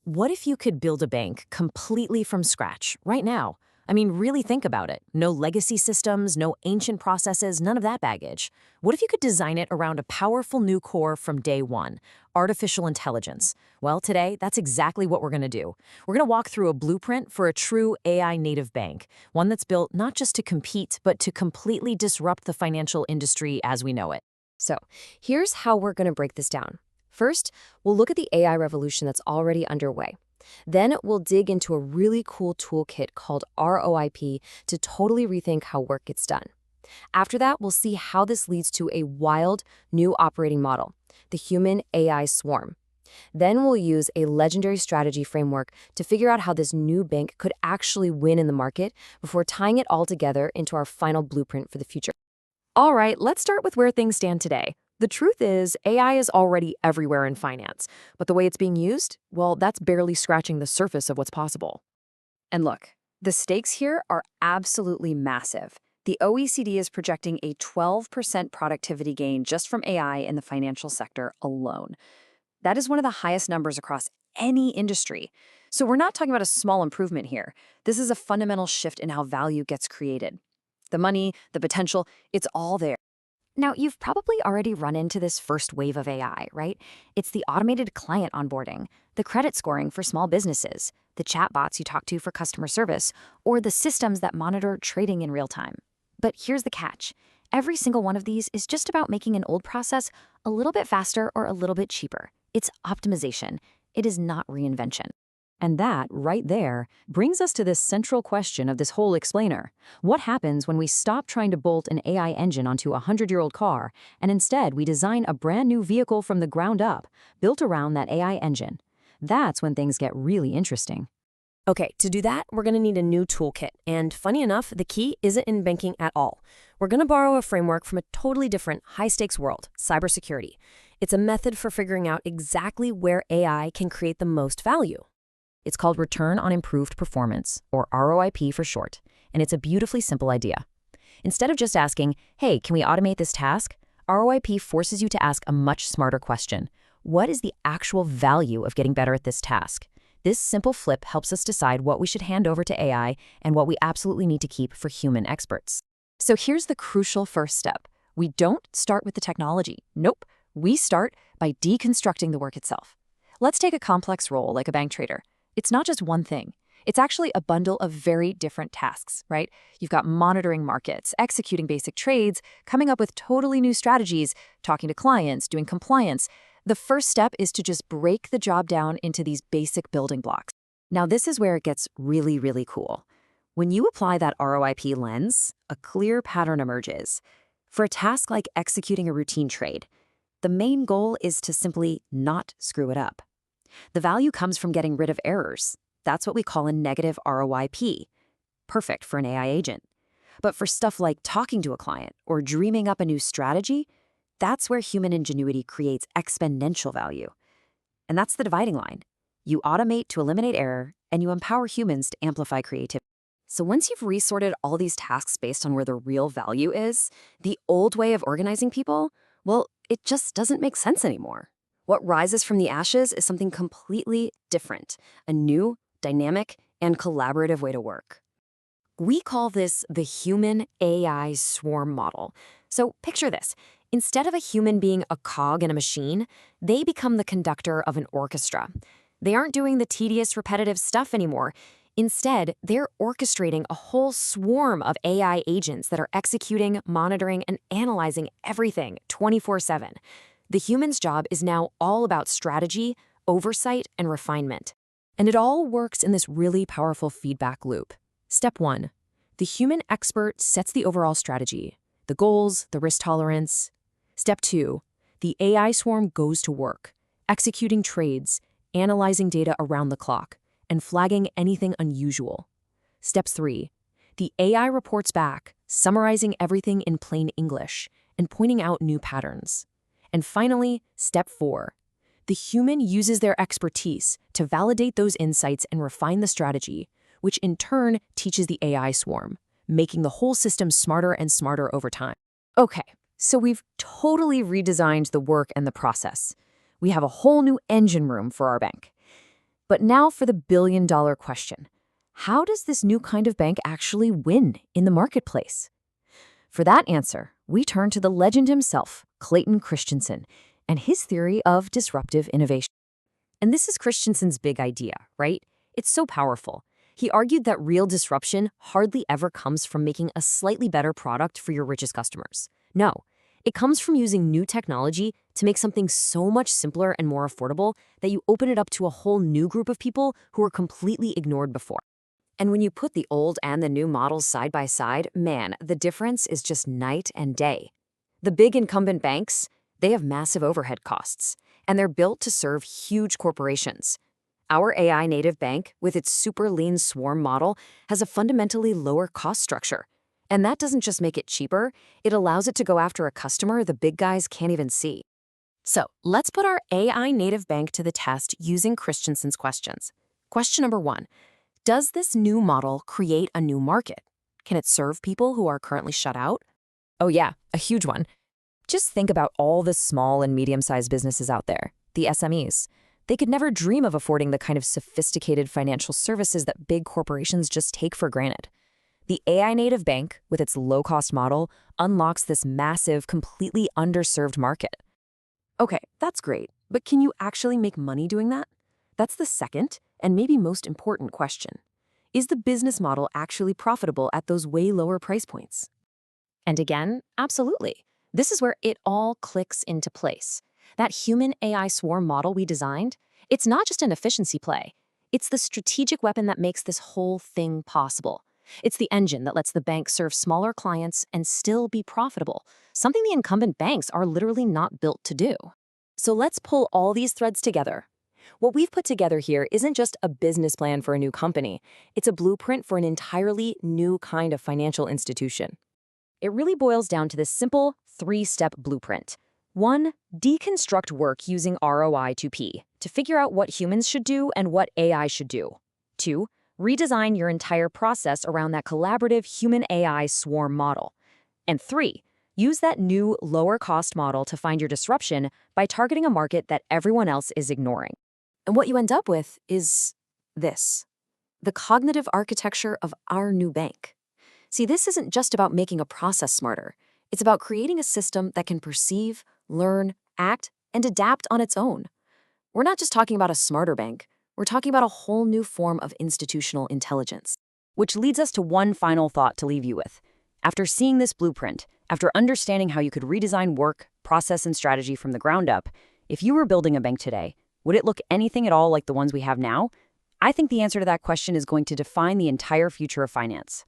What if you could build a bank completely from scratch, right now? I mean, really think about it. No legacy systems, no ancient processes, none of that baggage. What if you could design it around a powerful new core from day one? Artificial intelligence. Well, today, that's exactly what we're going to do. We're going to walk through a blueprint for a true AI native bank, one that's built not just to compete, but to completely disrupt the financial industry as we know it. So, here's how we're going to break this down. First, we'll look at the AI revolution that's already underway. Then, we'll dig into a really cool toolkit called ROIP to totally rethink how work gets done. After that, we'll see how this leads to a wild, new operating model, the human AI swarm. Then we'll use a legendary strategy framework to figure out how this new bank could actually win in the market before tying it all together into our final blueprint for the future. All right, let's start with where things stand today. The truth is, AI is already everywhere in finance, but the way it's being used, well, that's barely scratching the surface of what's possible. And look, the stakes here are absolutely massive. The OECD is projecting a 12% productivity gain just from AI in the financial sector alone. That is one of the highest numbers across any industry. So we're not talking about a small improvement here. This is a fundamental shift in how value gets created. The money, the potential, it's all there. Now, you've probably already run into this first wave of AI, right? It's the automated client onboarding, the credit scoring for small businesses, the chatbots you talk to for customer service, or the systems that monitor trading in real time. But here's the catch. Every single one of these is just about making an old process a little bit faster or a little bit cheaper. It's optimization. It is not reinvention. And that, right there, brings us to this central question of this whole explainer. What happens when we stop trying to bolt an AI engine onto a 100-year-old car, and instead we design a brand new vehicle from the ground up, built around that AI engine? That's when things get really interesting. Okay, to do that, we're going to need a new toolkit. And funny enough, the key isn't in banking at all. We're going to borrow a framework from a totally different, high-stakes world, cybersecurity. It's a method for figuring out exactly where AI can create the most value. It's called Return on Improved Performance, or ROIP for short, and it's a beautifully simple idea. Instead of just asking, hey, can we automate this task? ROIP forces you to ask a much smarter question. What is the actual value of getting better at this task? This simple flip helps us decide what we should hand over to AI and what we absolutely need to keep for human experts. So here's the crucial first step. We don't start with the technology. Nope. We start by deconstructing the work itself. Let's take a complex role like a bank trader. It's not just one thing. It's actually a bundle of very different tasks, right? You've got monitoring markets, executing basic trades, coming up with totally new strategies, talking to clients, doing compliance. The first step is to just break the job down into these basic building blocks. Now, this is where it gets really, really cool. When you apply that ROIP lens, a clear pattern emerges. For a task like executing a routine trade, the main goal is to simply not screw it up. The value comes from getting rid of errors. That's what we call a negative ROIP. Perfect for an AI agent. But for stuff like talking to a client or dreaming up a new strategy, that's where human ingenuity creates exponential value. And that's the dividing line. You automate to eliminate error, and you empower humans to amplify creativity. So once you've resorted all these tasks based on where the real value is, the old way of organizing people, well, it just doesn't make sense anymore. What rises from the ashes is something completely different, a new, dynamic, and collaborative way to work. We call this the human AI swarm model. So picture this. Instead of a human being a cog in a machine, they become the conductor of an orchestra. They aren't doing the tedious, repetitive stuff anymore. Instead, they're orchestrating a whole swarm of AI agents that are executing, monitoring, and analyzing everything 24/7. The human's job is now all about strategy, oversight, and refinement. And it all works in this really powerful feedback loop. Step 1. The human expert sets the overall strategy, the goals, the risk tolerance. Step 2. The AI swarm goes to work, executing trades, analyzing data around the clock, and flagging anything unusual. Step 3. The AI reports back, summarizing everything in plain English and pointing out new patterns. And finally, step 4. The human uses their expertise to validate those insights and refine the strategy, which in turn teaches the AI swarm, making the whole system smarter and smarter over time. Okay, so we've totally redesigned the work and the process. We have a whole new engine room for our bank. But now for the billion-dollar question. How does this new kind of bank actually win in the marketplace? For that answer, we turn to the legend himself, Clayton Christensen, and his theory of disruptive innovation. And this is Christensen's big idea, right? It's so powerful. He argued that real disruption hardly ever comes from making a slightly better product for your richest customers. No, it comes from using new technology to make something so much simpler and more affordable that you open it up to a whole new group of people who were completely ignored before. And when you put the old and the new models side by side, man, the difference is just night and day. The big incumbent banks, they have massive overhead costs, and they're built to serve huge corporations. Our AI native bank, with its super lean swarm model, has a fundamentally lower cost structure. And that doesn't just make it cheaper, it allows it to go after a customer the big guys can't even see. So let's put our AI native bank to the test using Christensen's questions. Question number 1. Does this new model create a new market? Can it serve people who are currently shut out? Oh yeah, a huge one. Just think about all the small and medium-sized businesses out there, the SMEs. They could never dream of affording the kind of sophisticated financial services that big corporations just take for granted. The AI native bank, with its low-cost model, unlocks this massive, completely underserved market. Okay, that's great, but can you actually make money doing that? That's the second, and maybe most important question. Is the business model actually profitable at those way lower price points? And again, absolutely. This is where it all clicks into place. That human AI swarm model we designed, it's not just an efficiency play. It's the strategic weapon that makes this whole thing possible. It's the engine that lets the bank serve smaller clients and still be profitable, something the incumbent banks are literally not built to do. So let's pull all these threads together. What we've put together here isn't just a business plan for a new company. It's a blueprint for an entirely new kind of financial institution. It really boils down to this simple 3-step blueprint. 1. Deconstruct work using ROI to P to figure out what humans should do and what AI should do. 2. Redesign your entire process around that collaborative human-AI swarm model. And 3. Use that new, lower-cost model to find your disruption by targeting a market that everyone else is ignoring. And what you end up with is this: the cognitive architecture of our new bank. See, this isn't just about making a process smarter. It's about creating a system that can perceive, learn, act, and adapt on its own. We're not just talking about a smarter bank. We're talking about a whole new form of institutional intelligence. Which leads us to one final thought to leave you with. After seeing this blueprint, after understanding how you could redesign work, process, and strategy from the ground up, if you were building a bank today, would it look anything at all like the ones we have now? I think the answer to that question is going to define the entire future of finance.